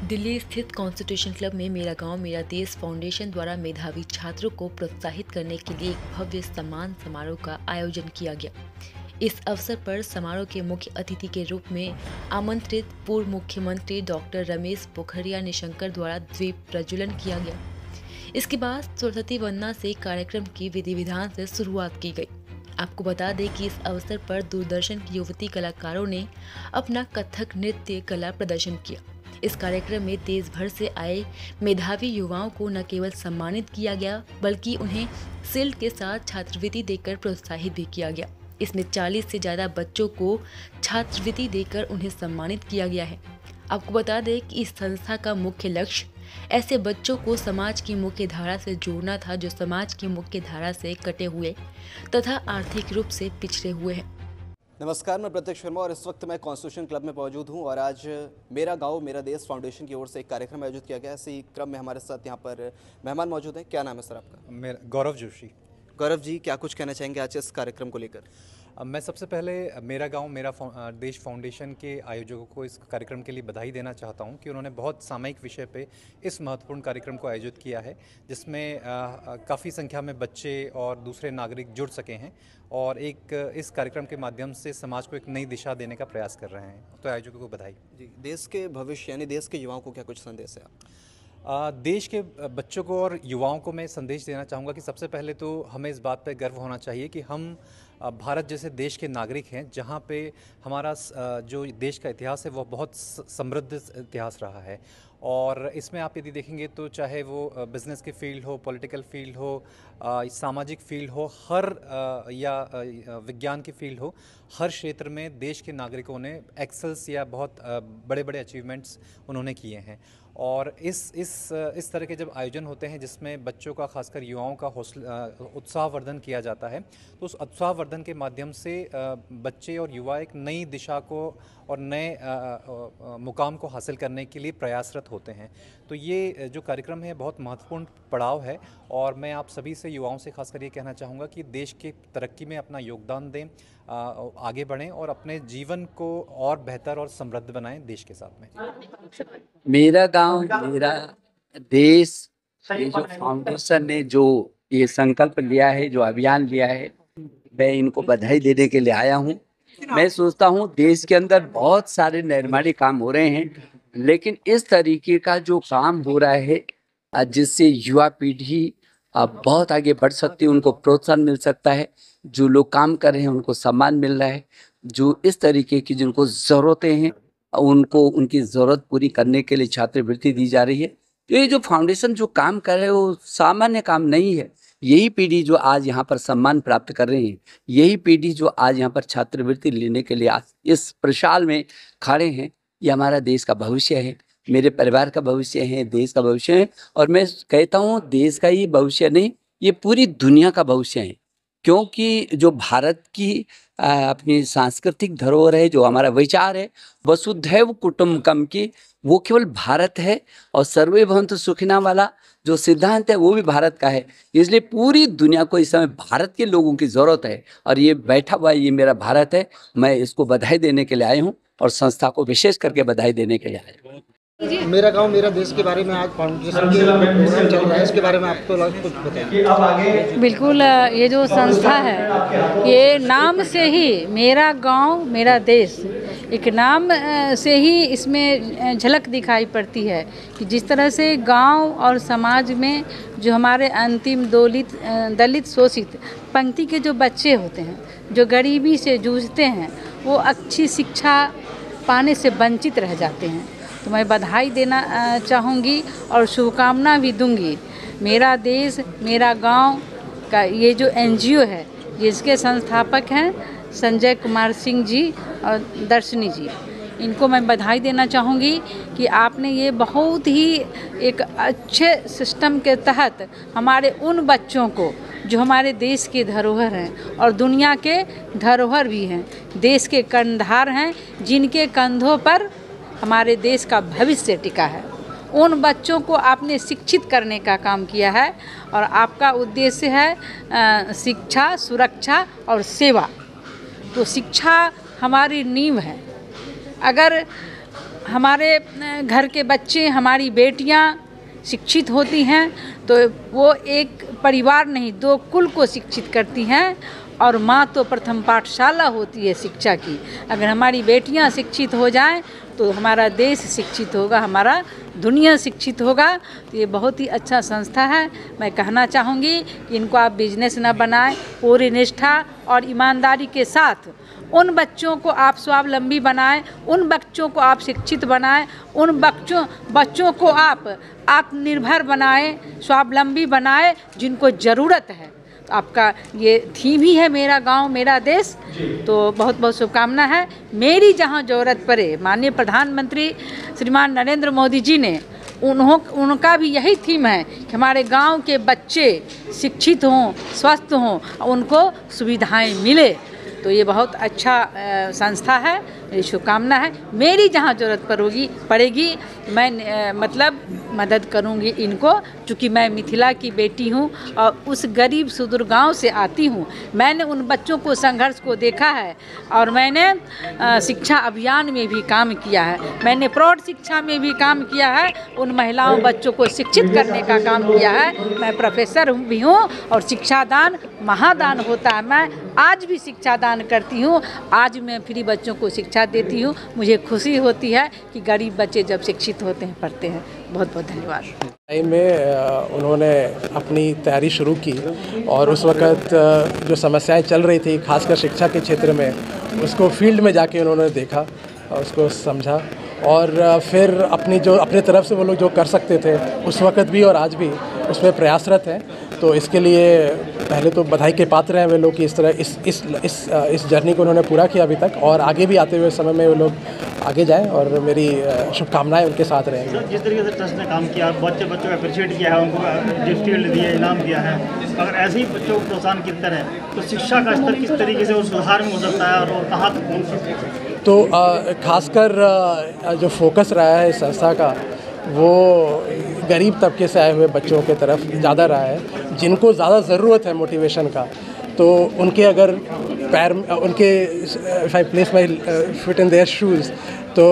दिल्ली स्थित constitution club में मेरा गांव मेरा देश फाउंडेशन द्वारा मेधावी छात्रों को प्रोत्साहित करने के लिए एक भव्य सम्मान समारोह का आयोजन किया गया। इस अवसर पर समारोह के मुख्य अतिथि के रूप में आमंत्रित पूर्व मुख्यमंत्री डॉक्टर रमेश पोखरियाल निशंक द्वारा दीप प्रज्वलन किया गया। इसके बाद सरस्वती वंदना से कार्यक्रम की विधि विधान से शुरुआत की गई। आपको बता दें कि इस अवसर पर दूरदर्शन की युवती कलाकारों ने अपना कथक नृत्य कला प्रदर्शन किया। इस कार्यक्रम में देश भर से आए मेधावी युवाओं को न केवल सम्मानित किया गया बल्कि उन्हें शील्ड के साथ छात्रवृत्ति देकर प्रोत्साहित भी किया गया। इसमें 40 से ज़्यादा बच्चों को छात्रवृत्ति देकर उन्हें सम्मानित किया गया है। आपको बता दें कि इस संस्था का मुख्य लक्ष्य ऐसे बच्चों को समाज की मुख्य धारा से जोड़ना था जो समाज की मुख्य धारा से कटे हुए तथा आर्थिक रूप से पिछड़े हुए हैं। नमस्कार, मैं प्रत्यक्ष शर्मा और इस वक्त मैं कॉन्स्टिट्यूशन क्लब में मौजूद हूं और आज मेरा गांव मेरा देश फाउंडेशन की ओर से एक कार्यक्रम आयोजित किया गया है। इसी क्रम में हमारे साथ यहां पर मेहमान मौजूद हैं। क्या नाम है सर आपका? मेरा गौरव जोशी। गौरव जी, क्या कुछ कहना चाहेंगे आज इस कार्यक्रम को लेकर? मैं सबसे पहले मेरा गांव मेरा देश फाउंडेशन के आयोजकों को इस कार्यक्रम के लिए बधाई देना चाहता हूं कि उन्होंने बहुत सामयिक विषय पे इस महत्वपूर्ण कार्यक्रम को आयोजित किया है, जिसमें काफ़ी संख्या में बच्चे और दूसरे नागरिक जुड़ सके हैं और इस कार्यक्रम के माध्यम से समाज को एक नई दिशा देने का प्रयास कर रहे हैं। तो आयोजकों को बधाई। जी, देश के भविष्य यानी देश के युवाओं को क्या कुछ संदेश है आप? देश के बच्चों को और युवाओं को मैं संदेश देना चाहूँगा कि सबसे पहले तो हमें इस बात पर गर्व होना चाहिए कि हम भारत जैसे देश के नागरिक हैं, जहाँ पे हमारा जो देश का इतिहास है वो बहुत समृद्ध इतिहास रहा है। और इसमें आप यदि देखेंगे तो चाहे वो बिज़नेस की फील्ड हो, पॉलिटिकल फील्ड हो, सामाजिक फील्ड हो, या विज्ञान की फील्ड हो, हर क्षेत्र में देश के नागरिकों ने एक्सेल्स या बहुत बड़े बड़े अचीवमेंट्स उन्होंने किए हैं। और इस तरह के जब आयोजन होते हैं जिसमें बच्चों का, खासकर युवाओं का उत्साहवर्धन किया जाता है, तो उस उत्साहवर्धन के माध्यम से बच्चे और युवा एक नई दिशा को और नए मुकाम को हासिल करने के लिए प्रयासरत होते हैं। तो ये जो कार्यक्रम है बहुत महत्वपूर्ण पड़ाव है और मैं आप सभी से, युवाओं से खासकर ये कहना चाहूँगा कि देश की तरक्की में अपना योगदान दें, आगे बढ़ें और अपने जीवन को और बेहतर और समृद्ध बनाएं देश के साथ में। मेरा गांव मेरा देश, ये जो फाउंडेशन ने जो ये संकल्प लिया है, जो अभियान लिया है, मैं इनको बधाई देने के लिए आया हूँ। मैं सोचता हूँ देश के अंदर बहुत सारे निर्माणी काम हो रहे हैं, लेकिन इस तरीके का जो काम हो रहा है जिससे युवा पीढ़ी बहुत आगे बढ़ सकती है, उनको प्रोत्साहन मिल सकता है, जो लोग काम कर रहे हैं उनको सम्मान मिल रहा है, जो इस तरीके की जिनको ज़रूरतें हैं उनको उनकी ज़रूरत पूरी करने के लिए छात्रवृत्ति दी जा रही है। तो ये जो फाउंडेशन जो काम कर रहे हैं वो सामान्य काम नहीं है। यही पीढ़ी जो आज यहाँ पर सम्मान प्राप्त कर रही है, यही पीढ़ी जो आज यहाँ पर छात्रवृत्ति लेने के लिए इस प्रशाल में खड़े हैं, ये हमारा देश का भविष्य है, मेरे परिवार का भविष्य है, देश का भविष्य है। और मैं कहता हूँ देश का ही भविष्य नहीं, ये पूरी दुनिया का भविष्य है, क्योंकि जो भारत की अपनी सांस्कृतिक धरोहर है, जो हमारा विचार है वसुधैव कुटुम्बकम की, वो केवल भारत है। और सर्वे भवन्तु सुखिनः वाला जो सिद्धांत है वो भी भारत का है। इसलिए पूरी दुनिया को इस समय भारत के लोगों की ज़रूरत है और ये बैठा हुआ ये मेरा भारत है। मैं इसको बधाई देने के लिए आया हूँ और संस्था को विशेष करके बधाई देने के लिए आया हूँ। मेरा गांव मेरा देश के बारे में आज फाउंडेशन के प्रोग्राम चल रहा है, इसके बारे में आपको कुछ बताइए। बिल्कुल, ये जो संस्था है ये नाम से ही मेरा गांव मेरा देश, एक नाम से ही इसमें झलक दिखाई पड़ती है कि जिस तरह से गांव और समाज में जो हमारे अंतिम दलित शोषित पंक्ति के जो बच्चे होते हैं, जो गरीबी से जूझते हैं, वो अच्छी शिक्षा पाने से वंचित रह जाते हैं। तो मैं बधाई देना चाहूँगी और शुभकामना भी दूंगी। मेरा देश मेरा गांव का ये जो NGO है, जिसके संस्थापक हैं संजय कुमार सिंह जी और दर्शनी जी, इनको मैं बधाई देना चाहूँगी कि आपने ये बहुत ही एक अच्छे सिस्टम के तहत हमारे उन बच्चों को जो हमारे देश के धरोहर हैं और दुनिया के धरोहर भी हैं, देश के कंधार हैं, जिनके कंधों पर हमारे देश का भविष्य टिका है, उन बच्चों को आपने शिक्षित करने का काम किया है। और आपका उद्देश्य है शिक्षा, सुरक्षा और सेवा। तो शिक्षा हमारी नींव है। अगर हमारे घर के बच्चे, हमारी बेटियां शिक्षित होती हैं तो वो एक परिवार नहीं 2 कुल को शिक्षित करती हैं। और माँ तो प्रथम पाठशाला होती है शिक्षा की। अगर हमारी बेटियां शिक्षित हो जाएं तो हमारा देश शिक्षित होगा, हमारा दुनिया शिक्षित होगा। तो ये बहुत ही अच्छा संस्था है। मैं कहना चाहूँगी कि इनको आप बिजनेस न बनाएं, पूरी निष्ठा और ईमानदारी के साथ उन बच्चों को आप स्वावलंबी बनाएं, उन बच्चों को आप शिक्षित बनाएं, उन बच्चों को आप आत्मनिर्भर बनाएं, स्वावलंबी बनाएं जिनको ज़रूरत है। तो आपका ये थीम ही है मेरा गांव मेरा देश। तो बहुत बहुत शुभकामना है। मेरी जहां ज़रूरत पड़े, माननीय प्रधानमंत्री श्रीमान नरेंद्र मोदी जी ने उनका भी यही थीम है कि हमारे गांव के बच्चे शिक्षित हों, स्वस्थ हों, उनको सुविधाएं मिले। तो ये बहुत अच्छा संस्था है। मेरी शुभकामना है। मेरी जहाँ ज़रूरत पड़ेगी मैं मतलब मदद करूँगी इनको, क्योंकि मैं मिथिला की बेटी हूँ और उस गरीब सुदूर गांव से आती हूँ। मैंने उन बच्चों को संघर्ष को देखा है और मैंने शिक्षा अभियान में भी काम किया है, मैंने प्रौढ़ शिक्षा में भी काम किया है, उन महिलाओं बच्चों को शिक्षित करने का काम किया है। मैं प्रोफेसर भी हूँ और शिक्षादान महादान होता है। मैं आज भी शिक्षादान करती हूँ, आज मैं फ्री बच्चों को शिक्षा देती हूँ। मुझे खुशी होती है कि गरीब बच्चे जब शिक्षित होते हैं, पढ़ते हैं। बहुत बहुत धन्यवाद। में उन्होंने अपनी तैयारी शुरू की और उस वक़्त जो समस्याएं चल रही थी खासकर शिक्षा के क्षेत्र में, उसको फील्ड में जाके उन्होंने देखा, उसको समझा और फिर अपने तरफ से वो लोग जो कर सकते थे उस वक़्त भी और आज भी उसमें प्रयासरत हैं। तो इसके लिए पहले तो बधाई के पात्र हैं वे लोग कि इस तरह इस जर्नी को उन्होंने पूरा किया अभी तक, और आगे भी आते हुए समय में वो लोग आगे जाएं और मेरी शुभकामनाएं उनके साथ रहेंगी। जिस तरीके से ट्रस्ट ने काम किया, बच्चों को अप्रिशिएट किया है, उनको गिफ्ट दिए, इनाम दिया है, अगर ऐसे ही बच्चों को प्रोत्साहन की तरह तो शिक्षा का स्तर किस तरीके से उस सुधार में हो सकता है और कहाँ तक पहुँच सकता है? तो खासकर जो फोकस रहा है इस संस्था का वो गरीब तबके से आए हुए बच्चों के तरफ ज़्यादा रहा है, जिनको ज़्यादा ज़रूरत है मोटिवेशन का। तो उनके अगर उनके if I place my fit in their shoes, तो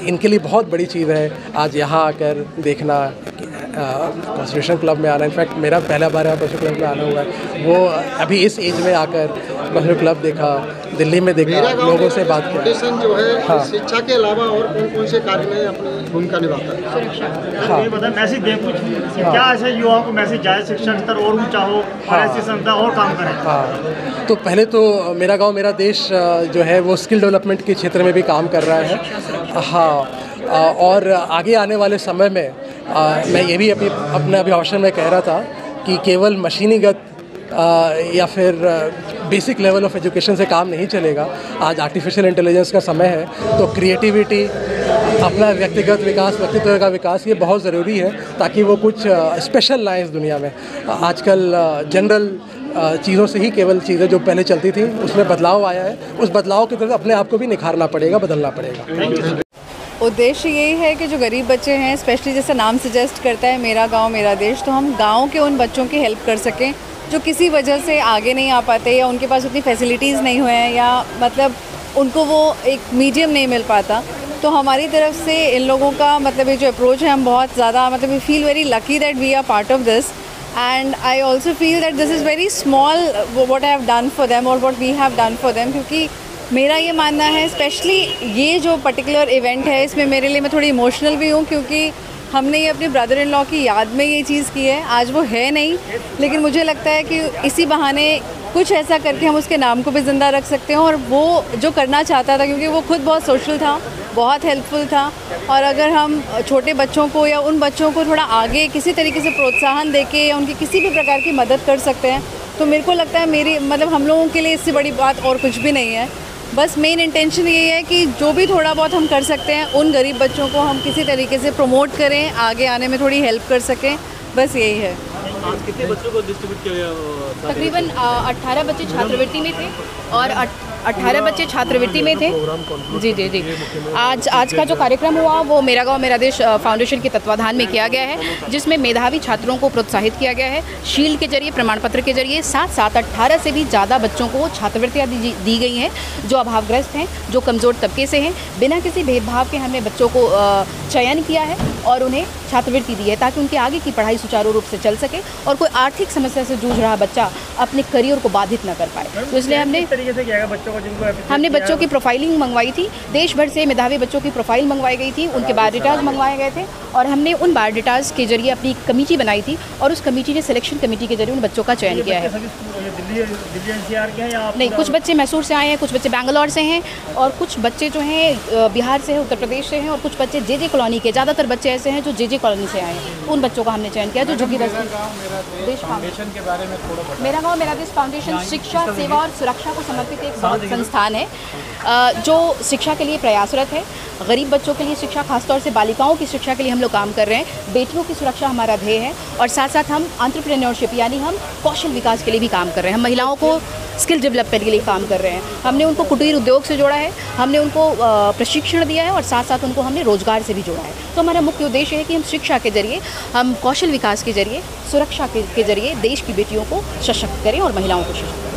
इनके लिए बहुत बड़ी चीज़ है आज यहाँ आकर देखना, कॉन्स्टिट्यूशन क्लब में आना। इनफैक्ट मेरा पहला बार यहाँ कॉन्स्टिट्यूशन क्लब में आना हुआ है। वो अभी इस एज में आकर कॉन्स्टिट्यूशन क्लब देखा, दिल्ली में देखा, लोगों से बात किया। जो है हाँ। शिक्षा के अलावा और कौन से कार्य में अपनी भूमिका निभाता है? हाँ। ये बताएं, मैसेज दें कुछ, क्या ऐसे युवाओं को मैसेज जाए शिक्षा स्तर और ऊंचा हो और ऐसी संस्था और काम करें? हाँ, तो पहले तो मेरा गांव मेरा देश जो है वो स्किल डेवलपमेंट के क्षेत्र में भी काम कर रहा है। हाँ, और आगे आने वाले समय में मैं ये भी अपने अभिभाषण में कह रहा था कि केवल मशीनीगत या फिर बेसिक लेवल ऑफ एजुकेशन से काम नहीं चलेगा। आज आर्टिफिशियल इंटेलिजेंस का समय है, तो क्रिएटिविटी, अपना व्यक्तिगत विकास, व्यक्तित्व का विकास, ये बहुत ज़रूरी है ताकि वो कुछ स्पेशल लाएँ इस दुनिया में। आजकल जनरल चीज़ों से ही केवल चीज़ें जो पहले चलती थी उसमें बदलाव आया है, उस बदलाव की तरफ अपने आप को भी निखारना पड़ेगा, बदलना पड़ेगा। उद्देश्य यही है कि जो गरीब बच्चे हैं, स्पेशली जैसा नाम सजेस्ट करता है मेरा गांव मेरा देश, तो हम गांव के उन बच्चों की हेल्प कर सकें जो किसी वजह से आगे नहीं आ पाते या उनके पास उतनी फैसिलिटीज़ नहीं हुए हैं या मतलब उनको वो एक मीडियम नहीं मिल पाता। तो हमारी तरफ से इन लोगों का मतलब ये जो अप्रोच है, हम बहुत ज़्यादा मतलब we feel very lucky that we are part of this, and I also feel that this is very small what I have done for them और what we have done for them. क्योंकि मेरा ये मानना है, specially ये जो particular event है, इसमें मेरे लिए मैं थोड़ी इमोशनल भी हूँ क्योंकि हमने ये अपने ब्रदर इन लॉ की याद में ये चीज़ की है। आज वो है नहीं, लेकिन मुझे लगता है कि इसी बहाने कुछ ऐसा करके हम उसके नाम को भी ज़िंदा रख सकते हैं। और वो जो करना चाहता था, क्योंकि वो खुद बहुत सोशल था, बहुत हेल्पफुल था, और अगर हम छोटे बच्चों को या उन बच्चों को थोड़ा आगे किसी तरीके से प्रोत्साहन देके या उनकी किसी भी प्रकार की मदद कर सकते हैं, तो मेरे को लगता है मेरी मतलब हम लोगों के लिए इससे बड़ी बात और कुछ भी नहीं है। बस मेन इंटेंशन यही है कि जो भी थोड़ा बहुत हम कर सकते हैं उन गरीब बच्चों को हम किसी तरीके से प्रमोट करें, आगे आने में थोड़ी हेल्प कर सकें, बस यही है। कितने बच्चों को डिस्ट्रीब्यूट किया गया? तकरीबन 18 बच्चे छात्रवृत्ति में थे और 18 बच्चे छात्रवृत्ति में थे। जी जी जी। आज का जो कार्यक्रम हुआ वो मेरा गांव मेरा देश फाउंडेशन के तत्वाधान में किया गया है, जिसमें मेधावी छात्रों को प्रोत्साहित किया गया है। शील्ड के जरिए, प्रमाण पत्र के जरिए साथ साथ 18 से भी ज़्यादा बच्चों को छात्रवृत्तियाँ दी गई हैं जो अभावग्रस्त हैं, जो कमज़ोर तबके से हैं। बिना किसी भेदभाव के हमने बच्चों को चयन किया है और उन्हें छात्रवृत्ति दी है ताकि उनकी आगे की पढ़ाई सुचारू रूप से चल सके और कोई आर्थिक समस्या से जूझ रहा बच्चा अपने करियर को बाधित न कर पाए। तो इसलिए हमने बच्चों की प्रोफाइलिंग मंगवाई थी। देश भर से मेधावी बच्चों की प्रोफाइल मंगवाई गई थी, उनके बायोडाटाज मंगवाए गए थे और हमने उन बायोडाटाज के जरिए अपनी कमेटी बनाई थी और उस कमेटी ने सिलेक्शन कमेटी के जरिए उन बच्चों का चयन किया है। नहीं, कुछ बच्चे मैसूर से आए हैं, कुछ बच्चे बैंगलोर से हैं और कुछ बच्चे जो हैं बिहार से हैं, उत्तर प्रदेश से हैं और कुछ बच्चे जे कॉलोनी के, ज़्यादातर बच्चे ऐसे हैं जो जे कॉलोनी से आए हैं। उन बच्चों का हमने चयन किया जो झुग्गी देश फाउंडेशन के बारे में थोड़ा। मेरा गाँव मेरा देश फाउंडेशन शिक्षा, सेवा और सुरक्षा को समर्पित एक संस्थान है जो शिक्षा के लिए प्रयासरत है। गरीब बच्चों के लिए शिक्षा, खासतौर से बालिकाओं की शिक्षा के लिए हम लोग काम कर रहे हैं। बेटियों की सुरक्षा हमारा ध्येय है और साथ साथ हम एंटरप्रेन्योरशिप यानी हम कौशल विकास के लिए भी काम कर रहे हैं। हम महिलाओं को स्किल डेवलपमेंट के लिए काम कर रहे हैं। हमने उनको कुटीर उद्योग से जोड़ा है, हमने उनको प्रशिक्षण दिया है और साथ साथ उनको हमने रोजगार से भी जोड़ा है। तो हमारा मुख्य उद्देश्य है कि हम शिक्षा के जरिए, हम कौशल विकास के जरिए, सुरक्षा के जरिए देश की बेटियों को सशक्त करें और महिलाओं को सशक्त करें।